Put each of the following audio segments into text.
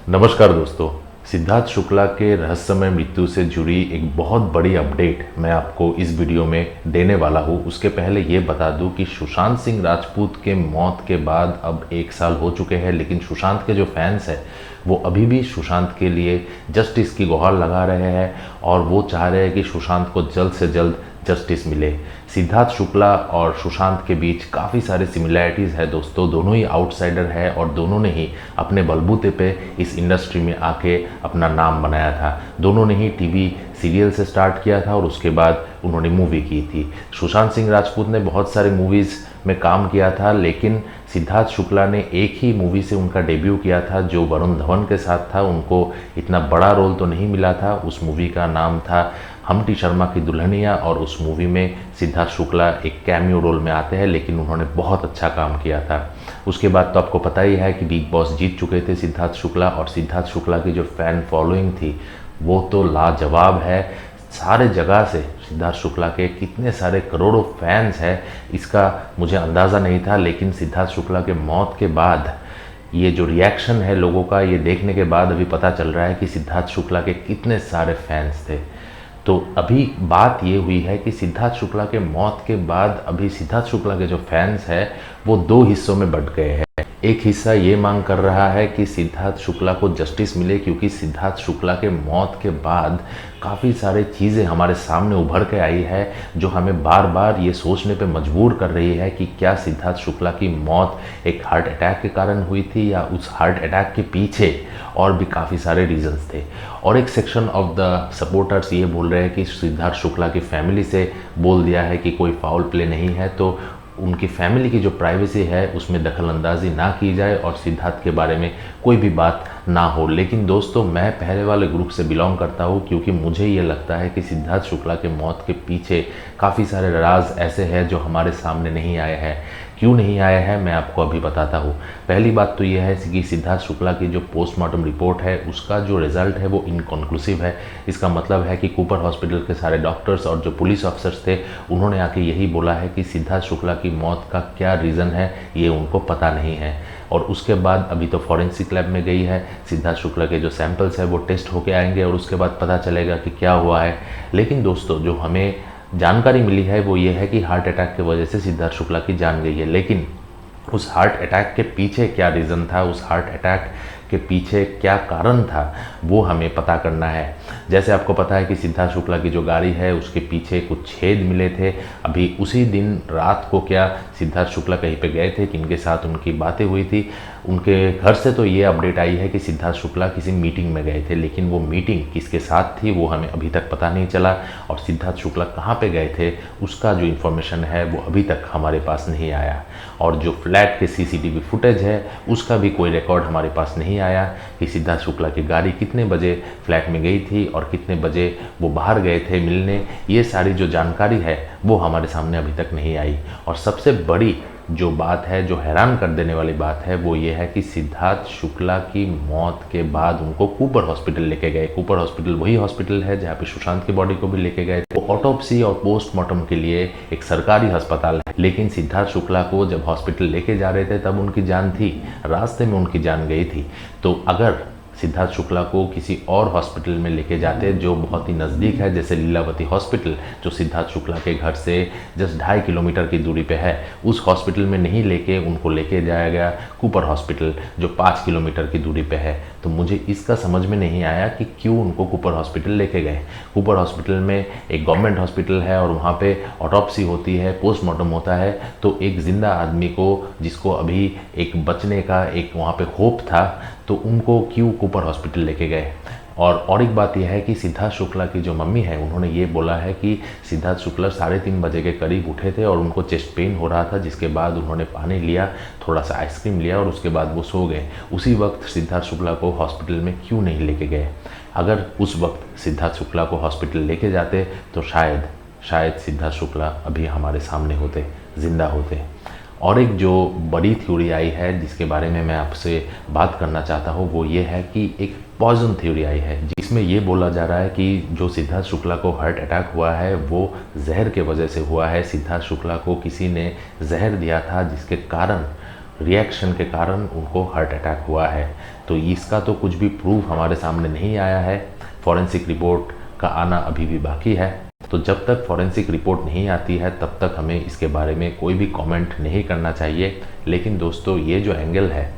नमस्कार दोस्तों। सिद्धार्थ शुक्ला के रहस्यमय मृत्यु से जुड़ी एक बहुत बड़ी अपडेट मैं आपको इस वीडियो में देने वाला हूँ। उसके पहले ये बता दूँ कि सुशांत सिंह राजपूत के मौत के बाद अब 1 साल हो चुके हैं, लेकिन सुशांत के जो फैंस हैं वो अभी भी सुशांत के लिए जस्टिस की गुहार लगा रहे हैं और वो चाह रहे हैं कि सुशांत को जल्द से जल्द जस्टिस मिले। सिद्धार्थ शुक्ला और सुशांत के बीच काफ़ी सारे सिमिलैरिटीज़ है दोस्तों। दोनों ही आउटसाइडर है और दोनों ने ही अपने बलबूते पे इस इंडस्ट्री में आके अपना नाम बनाया था। दोनों ने ही टीवी सीरियल से स्टार्ट किया था और उसके बाद उन्होंने मूवी की थी। सुशांत सिंह राजपूत ने बहुत सारे मूवीज़ में काम किया था, लेकिन सिद्धार्थ शुक्ला ने एक ही मूवी से उनका डेब्यू किया था जो वरुण धवन के साथ था। उनको इतना बड़ा रोल तो नहीं मिला था। उस मूवी का नाम था हमटी शर्मा की दुल्हनिया और उस मूवी में सिद्धार्थ शुक्ला एक कैमियो रोल में आते हैं, लेकिन उन्होंने बहुत अच्छा काम किया था। उसके बाद तो आपको पता ही है कि बिग बॉस जीत चुके थे सिद्धार्थ शुक्ला, और सिद्धार्थ शुक्ला की जो फैन फॉलोइंग थी वो तो लाजवाब है। सारे जगह से सिद्धार्थ शुक्ला के कितने सारे करोड़ों फैंस हैं इसका मुझे अंदाज़ा नहीं था, लेकिन सिद्धार्थ शुक्ला के मौत के बाद ये जो रिएक्शन है लोगों का, ये देखने के बाद अभी पता चल रहा है कि सिद्धार्थ शुक्ला के कितने सारे फैंस थे। तो अभी बात ये हुई है कि सिद्धार्थ शुक्ला के मौत के बाद अभी सिद्धार्थ शुक्ला के जो फैंस हैं वो 2 हिस्सों में बंट गए हैं। एक हिस्सा ये मांग कर रहा है कि सिद्धार्थ शुक्ला को जस्टिस मिले, क्योंकि सिद्धार्थ शुक्ला के मौत के बाद काफ़ी सारी चीज़ें हमारे सामने उभर के आई है जो हमें बार बार ये सोचने पे मजबूर कर रही है कि क्या सिद्धार्थ शुक्ला की मौत एक हार्ट अटैक के कारण हुई थी या उस हार्ट अटैक के पीछे और भी काफ़ी सारे रीजंस थे। और एक सेक्शन ऑफ द सपोर्टर्स ये बोल रहे हैं कि सिद्धार्थ शुक्ला की फैमिली से बोल दिया है कि कोई फाउल प्ले नहीं है, तो उनकी फैमिली की जो प्राइवेसी है उसमें दखलंदाजी ना की जाए और सिद्धार्थ के बारे में कोई भी बात ना हो। लेकिन दोस्तों, मैं पहले वाले ग्रुप से बिलोंग करता हूँ, क्योंकि मुझे ये लगता है कि सिद्धार्थ शुक्ला के मौत के पीछे काफ़ी सारे राज ऐसे हैं जो हमारे सामने नहीं आए हैं। क्यों नहीं आए हैं मैं आपको अभी बताता हूँ। पहली बात तो यह है कि सिद्धार्थ शुक्ला की जो पोस्टमार्टम रिपोर्ट है उसका जो रिज़ल्ट है वो इनकॉन्क्लूसिव है। इसका मतलब है कि कूपर हॉस्पिटल के सारे डॉक्टर्स और जो पुलिस ऑफिसर्स थे उन्होंने आके यही बोला है कि सिद्धार्थ शुक्ला की मौत का क्या रीज़न है ये उनको पता नहीं है। और उसके बाद अभी तो फॉरेंसिक लैब में गई है, सिद्धार्थ शुक्ला के जो सैंपल्स है वो टेस्ट होके आएंगे और उसके बाद पता चलेगा कि क्या हुआ है। लेकिन दोस्तों, जो हमें जानकारी मिली है वो ये है कि हार्ट अटैक की वजह से सिद्धार्थ शुक्ला की जान गई है। लेकिन उस हार्ट अटैक के पीछे क्या रीज़न था, उस हार्ट अटैक के पीछे क्या कारण था, वो हमें पता करना है। जैसे आपको पता है कि सिद्धार्थ शुक्ला की जो गाड़ी है उसके पीछे कुछ छेद मिले थे। अभी उसी दिन रात को क्या सिद्धार्थ शुक्ला कहीं पे गए थे, किनके साथ उनकी बातें हुई थी। उनके घर से तो ये अपडेट आई है कि सिद्धार्थ शुक्ला किसी मीटिंग में गए थे, लेकिन वो मीटिंग किसके साथ थी वो हमें अभी तक पता नहीं चला। और सिद्धार्थ शुक्ला कहाँ पे गए थे उसका जो इन्फॉर्मेशन है वो अभी तक हमारे पास नहीं आया। और जो फ्लैट के CCTV फुटेज है उसका भी कोई रिकॉर्ड हमारे पास नहीं आया कि सिद्धार्थ शुक्ला की गाड़ी कितने बजे फ्लैट में गई थी और कितने बजे वो बाहर गए थे मिलने। ये सारी जो जानकारी है वो हमारे सामने अभी तक नहीं आई। और सबसे बड़ी जो बात है, जो हैरान कर देने वाली बात है, वो ये है कि सिद्धार्थ शुक्ला की मौत के बाद उनको कूपर हॉस्पिटल लेके गए। कूपर हॉस्पिटल वही हॉस्पिटल है जहाँ पे सुशांत की बॉडी को भी लेके गए थे। ऑटोप्सी और पोस्टमार्टम के लिए एक सरकारी अस्पताल है, लेकिन सिद्धार्थ शुक्ला को जब हॉस्पिटल लेके जा रहे थे तब उनकी जान थी, रास्ते में उनकी जान गई थी। तो अगर सिद्धार्थ शुक्ला को किसी और हॉस्पिटल में लेके जाते जो बहुत ही नज़दीक है, जैसे लीलावती हॉस्पिटल जो सिद्धार्थ शुक्ला के घर से जस्ट 2.5 किलोमीटर की दूरी पे है, उस हॉस्पिटल में नहीं लेके उनको लेके जाया गया कूपर हॉस्पिटल जो 5 किलोमीटर की दूरी पे है। तो मुझे इसका समझ में नहीं आया कि क्यों उनको कूपर हॉस्पिटल लेके गए। कूपर हॉस्पिटल में एक गवर्नमेंट हॉस्पिटल है और वहाँ पे ऑटोप्सी होती है, पोस्टमार्टम होता है, तो एक जिंदा आदमी को जिसको अभी एक बचने का एक वहाँ पे होप था, तो उनको क्यों कूपर हॉस्पिटल लेके गए। और एक बात यह है कि सिद्धार्थ शुक्ला की जो मम्मी है उन्होंने ये बोला है कि सिद्धार्थ शुक्ला 3:30 बजे के करीब उठे थे और उनको चेस्ट पेन हो रहा था, जिसके बाद उन्होंने पानी लिया, थोड़ा सा आइसक्रीम लिया और उसके बाद वो सो गए। उसी वक्त सिद्धार्थ शुक्ला को हॉस्पिटल में क्यों नहीं लेके गए। अगर उस वक्त सिद्धार्थ शुक्ला को हॉस्पिटल लेके जाते तो शायद सिद्धार्थ शुक्ला अभी हमारे सामने होते, जिंदा होते। और एक जो बड़ी थ्योरी आई है जिसके बारे में मैं आपसे बात करना चाहता हूँ वो ये है कि एक पॉइजन थ्योरी आई है, जिसमें ये बोला जा रहा है कि जो सिद्धार्थ शुक्ला को हार्ट अटैक हुआ है वो जहर के वजह से हुआ है। सिद्धार्थ शुक्ला को किसी ने जहर दिया था जिसके कारण, रिएक्शन के कारण उनको हार्ट अटैक हुआ है। तो इसका तो कुछ भी प्रूफ हमारे सामने नहीं आया है। फॉरेंसिक रिपोर्ट का आना अभी भी बाकी है। तो जब तक फॉरेंसिक रिपोर्ट नहीं आती है तब तक हमें इसके बारे में कोई भी कमेंट नहीं करना चाहिए। लेकिन दोस्तों, ये जो एंगल है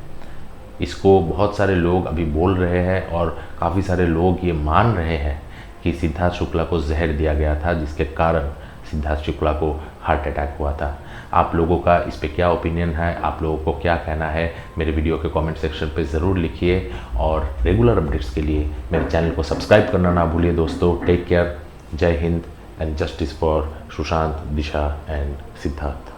इसको बहुत सारे लोग अभी बोल रहे हैं और काफ़ी सारे लोग ये मान रहे हैं कि सिद्धार्थ शुक्ला को जहर दिया गया था, जिसके कारण सिद्धार्थ शुक्ला को हार्ट अटैक हुआ था। आप लोगों का इस पे क्या ओपिनियन है, आप लोगों को क्या कहना है, मेरे वीडियो के कमेंट सेक्शन पे ज़रूर लिखिए। और रेगुलर अपडेट्स के लिए मेरे चैनल को सब्सक्राइब करना ना भूलिए दोस्तों। टेक केयर, जय Hind and justice for Sushant, Disha and Siddharth.